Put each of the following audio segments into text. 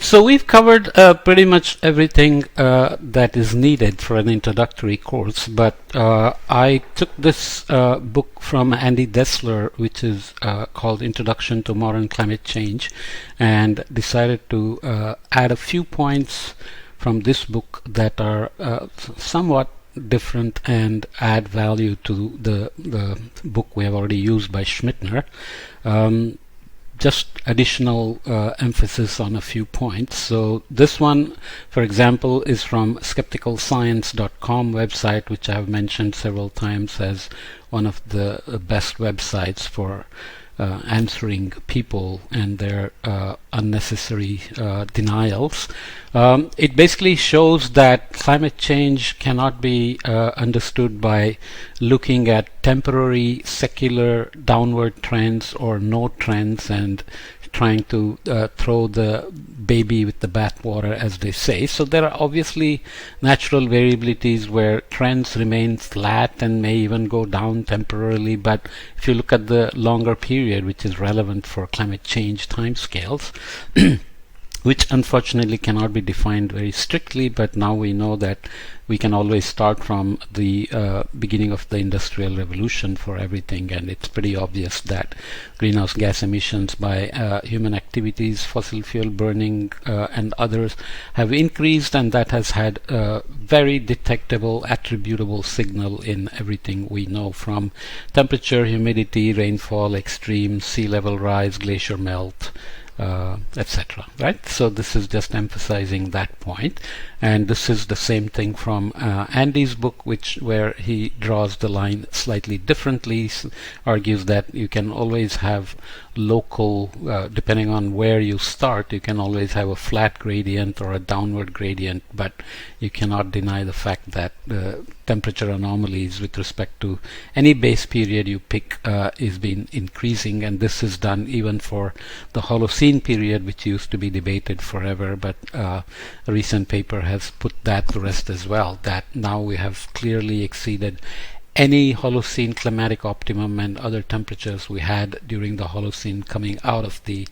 So we've covered pretty much everything that is needed for an introductory course, but I took this book from Andy Dessler, which is called Introduction to Modern Climate Change, and decided to add a few points from this book that are somewhat different and add value to the book we have already used by Schmittner. Just additional emphasis on a few points. So this one, for example, is from skepticalscience.com website, which I have mentioned several times as one of the best websites for answering people and their unnecessary denials. It basically shows that climate change cannot be understood by looking at temporary secular downward trends or no trends and trying to throw the baby with the bathwater, as they say. So there are obviously natural variabilities where trends remain flat and may even go down temporarily, but if you look at the longer period, which is relevant for climate change timescales, which unfortunately cannot be defined very strictly, but now we know that we can always start from the beginning of the Industrial Revolution for everything, and it's pretty obvious that greenhouse gas emissions by human activities, fossil fuel burning and others have increased, and that has had a very detectable, attributable signal in everything we know, from temperature, humidity, rainfall, extreme sea level rise, glacier melt, etc. Right? So this is just emphasizing that point, and this is the same thing from Andy's book, where he draws the line slightly differently, argues that you can always have local, depending on where you start, you can always have a flat gradient or a downward gradient, but you cannot deny the fact that temperature anomalies with respect to any base period you pick is been increasing, and this is done even for the Holocene period, which used to be debated forever, but a recent paper has put that to rest as well, that now we have clearly exceeded any Holocene climatic optimum and other temperatures we had during the Holocene coming out of the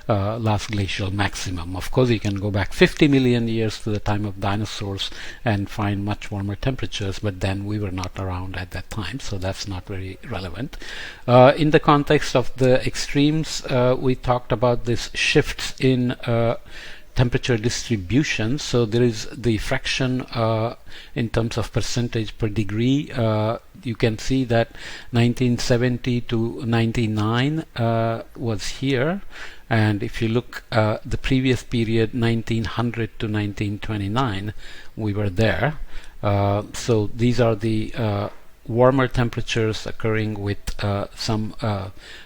last glacial maximum. Of course, you can go back 50 million years to the time of dinosaurs and find much warmer temperatures, but then we were not around at that time, so that's not very relevant. In the context of the extremes, we talked about this shifts in temperature distribution. So there is the fraction in terms of percentage per degree. You can see that 1970 to 99 was here, and if you look the previous period, 1900 to 1929, we were there. So these are the warmer temperatures occurring with some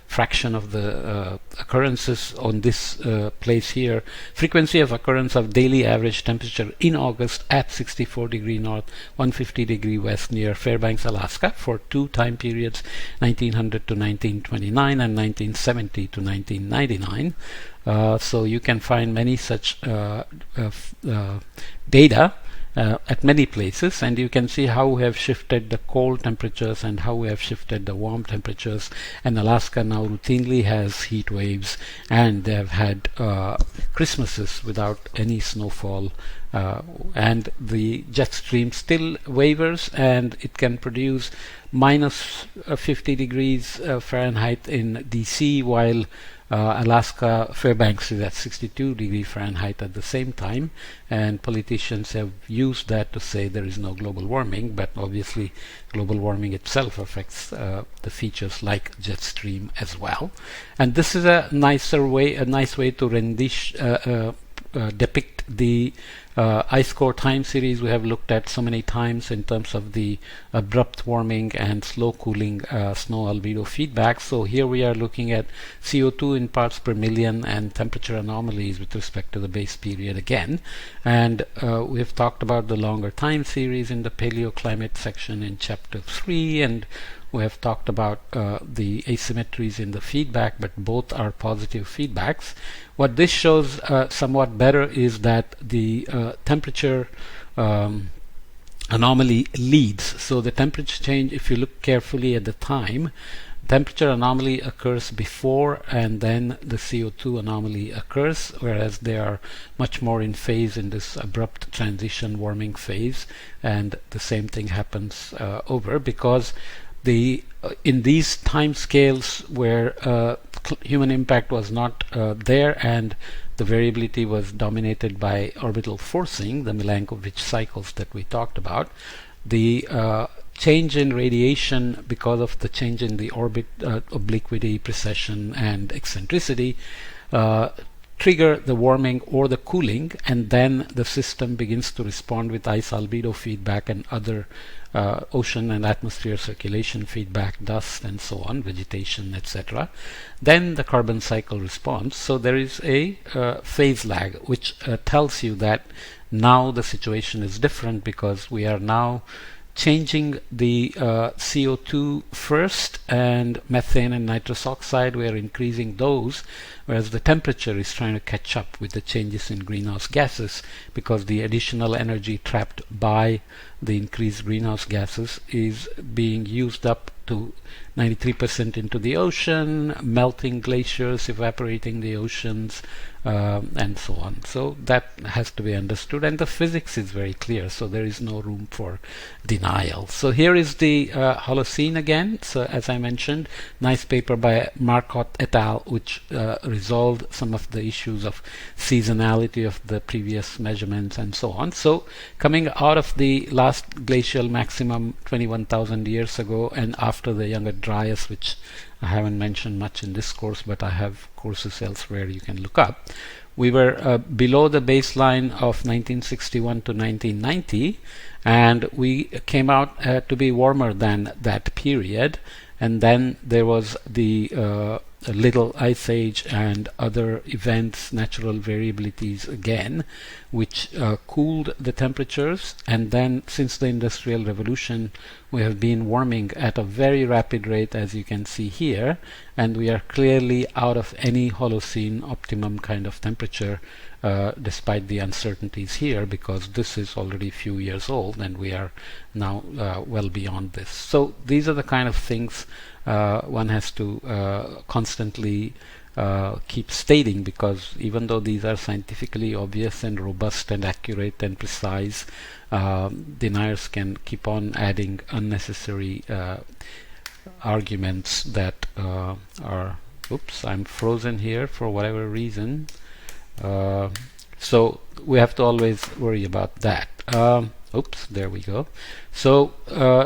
fraction of the occurrences on this place here. Frequency of occurrence of daily average temperature in August at 64 degree north, 150 degree west near Fairbanks, Alaska for two time periods, 1900 to 1929 and 1970 to 1999. So you can find many such data at many places, and you can see how we have shifted the cold temperatures and how we have shifted the warm temperatures, and Alaska now routinely has heat waves, and they have had Christmases without any snowfall, and the jet stream still wavers, and it can produce minus 50 degrees Fahrenheit in DC, while Alaska Fairbanks is at 62 degree Fahrenheit at the same time, and politicians have used that to say there is no global warming, but obviously global warming itself affects the features like jet stream as well. And this is a nice way to depict the ice core time series we have looked at so many times in terms of the abrupt warming and slow cooling snow albedo feedback. So here we are looking at CO2 in parts per million and temperature anomalies with respect to the base period again. And we have talked about the longer time series in the paleoclimate section in chapter 3, and we have talked about the asymmetries in the feedback, but both are positive feedbacks. What this shows somewhat better is that the temperature anomaly leads. So the temperature change, if you look carefully at the time, temperature anomaly occurs before and then the CO2 anomaly occurs, whereas they are much more in phase in this abrupt transition warming phase, and the same thing happens over because in these time scales where human impact was not there and the variability was dominated by orbital forcing, the Milankovitch cycles that we talked about, the change in radiation because of the change in the orbit obliquity, precession, and eccentricity trigger the warming or the cooling, and then the system begins to respond with ice albedo feedback and other ocean and atmosphere circulation feedback, dust and so on, vegetation, etc. Then the carbon cycle responds. So there is a phase lag which tells you that now the situation is different because we are now changing the CO2 first, and methane and nitrous oxide, we are increasing those, whereas the temperature is trying to catch up with the changes in greenhouse gases because the additional energy trapped by the increased greenhouse gases is being used up to 93% into the ocean, melting glaciers, evaporating the oceans, and so on. So that has to be understood, and the physics is very clear, so there is no room for denial. So here is the Holocene again. So as I mentioned, nice paper by Marcotte et al., which resolved some of the issues of seasonality of the previous measurements and so on. So coming out of the last glacial maximum 21,000 years ago and after the Younger Dryas, which I haven't mentioned much in this course, but I have courses elsewhere you can look up. We were below the baseline of 1961 to 1990, and we came out to be warmer than that period. And then there was the Little Ice Age and other events, natural variabilities again, which cooled the temperatures. And then since the Industrial Revolution, we have been warming at a very rapid rate, as you can see here, and we are clearly out of any Holocene optimum kind of temperature, despite the uncertainties here, because this is already a few years old and we are now well beyond this. So these are the kind of things one has to constantly keep stating, because even though these are scientifically obvious and robust and accurate and precise, deniers can keep on adding unnecessary arguments that are, oops, I'm frozen here for whatever reason. So we have to always worry about that. Oops, there we go. So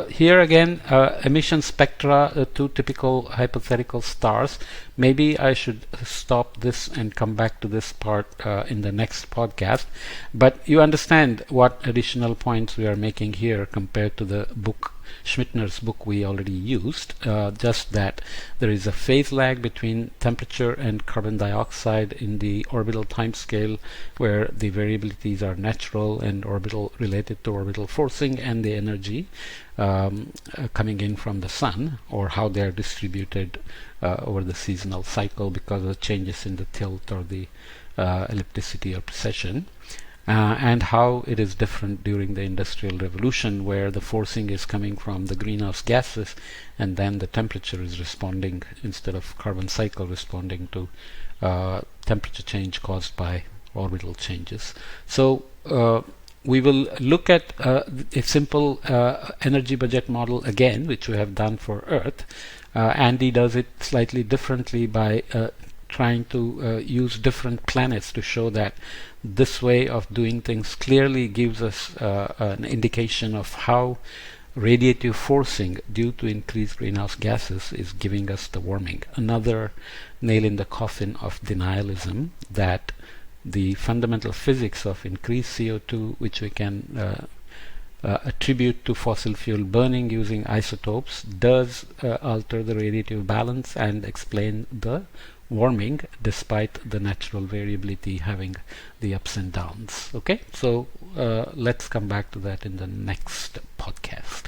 here again, emission spectra, two typical hypothetical stars. Maybe I should stop this and come back to this part in the next podcast. But you understand what additional points we are making here compared to the book, Schmittner's book we already used, just that there is a phase lag between temperature and carbon dioxide in the orbital timescale, where the variabilities are natural and orbital related to orbital forcing and the energy coming in from the sun, or how they are distributed over the seasonal cycle because of changes in the tilt or the ellipticity or precession. And how it is different during the Industrial Revolution, where the forcing is coming from the greenhouse gases and then the temperature is responding, instead of carbon cycle responding to temperature change caused by orbital changes. So we will look at a simple energy budget model again, which we have done for Earth. Andy does it slightly differently by trying to use different planets to show that this way of doing things clearly gives us an indication of how radiative forcing due to increased greenhouse gases is giving us the warming. Another nail in the coffin of denialism, that the fundamental physics of increased CO2, which we can attribute to fossil fuel burning using isotopes, does alter the radiative balance and explain the warming despite the natural variability having the ups and downs. Okay, so let's come back to that in the next podcast.